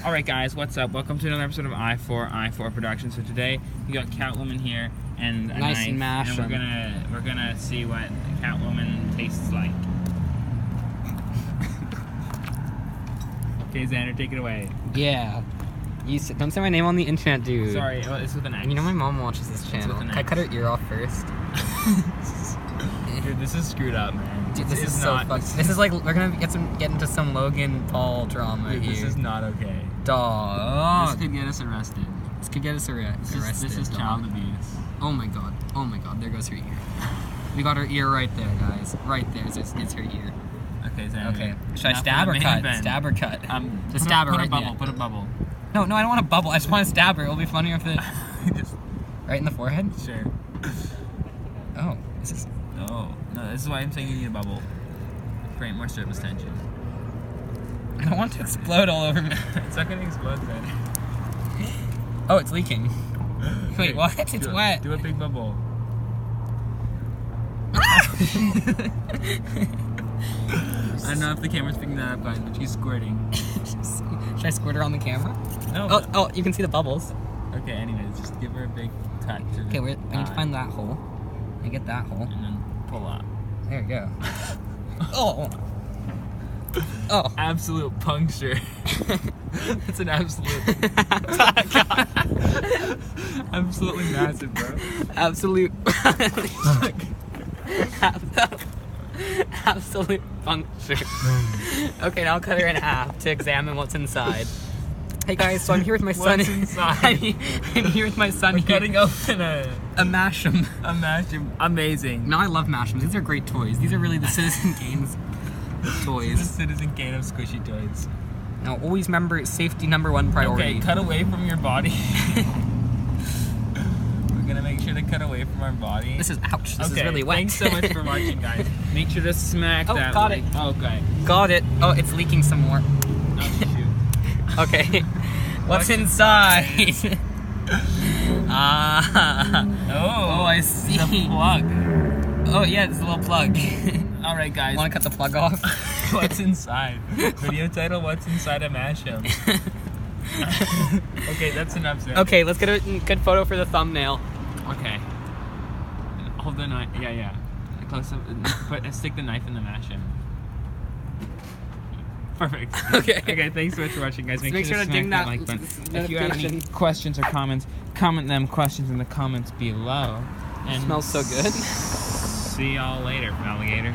Alright guys, what's up? Welcome to another episode of I4 Productions. So today we got Catwoman here and a nice knife, and mashed. And we're gonna see what Catwoman tastes like. Okay, Xander, take it away. Yeah. Don't say my name on the internet, dude. Sorry, it's with an X. You know my mom watches this channel. Can I cut her ear off first? Dude, this is screwed up, man. Dude, this is so fucked. This is like we're gonna get into some Logan Paul drama dude, here. This is not okay. Dog. This could get us arrested. This could get us arrested. This is child abuse. Oh my god. Oh my god. There goes her ear. We got her ear right there, guys. Right there is her ear. Okay, Xander. Okay. Should I stab or cut? Stab or cut? Just stab her right there. Put a bubble. No, I don't want a bubble. I just want to stab her. It'll be funnier if it... Right in the forehead? Sure. Oh, is this... Oh, no, this is why I'm saying you need a bubble. Create more surface tension. I don't want to explode all over me. It's not gonna explode, man. Oh, it's leaking. Wait, what? It's wet. Do a big bubble. I don't know if the camera's picking that up, guys, but she's squirting. Should I squirt her on the camera? No. Oh, you can see the bubbles. Okay, anyways, just give her a big touch. Okay, I need to find that hole. I get that hole. And then pull up. There you go. Oh. Oh. Absolute puncture. It's an absolute. Absolutely massive, bro. Absolute. Absolute puncture. Okay, now I'll cut her in half to examine what's inside. Hey guys, so I'm here with my son. What's inside? I'm here with my son. We're cutting open a Mashem. A Mashem. Amazing. No, I love Mashems. These are great toys. These are really the Citizen Games toys. The Citizen Kane of squishy toys. Now, always remember safety #1 priority. Okay, cut away from your body. We're gonna make sure to cut away from our body. This is ouch. This is really wet. Thanks so much for watching, guys. Make sure to smack that. Got it. Okay. Got it. Oh, it's leaking some more. Oh, shoot. Okay. What's inside? Oh, I see. The plug. Oh yeah, it's a little plug. All right, guys. Want to cut the plug off? What's inside? Video title: What's inside a Mashem? Okay, that's enough. Sir. Okay, let's get a good photo for the thumbnail. Okay. Hold the knife. Yeah. Close up. Stick the knife in the Mashem. Perfect. Okay, thanks so much for watching, guys. Make sure to ding that like button. If you have any questions or comments, comment them questions in the comments below. And smells so good. See y'all later, alligator.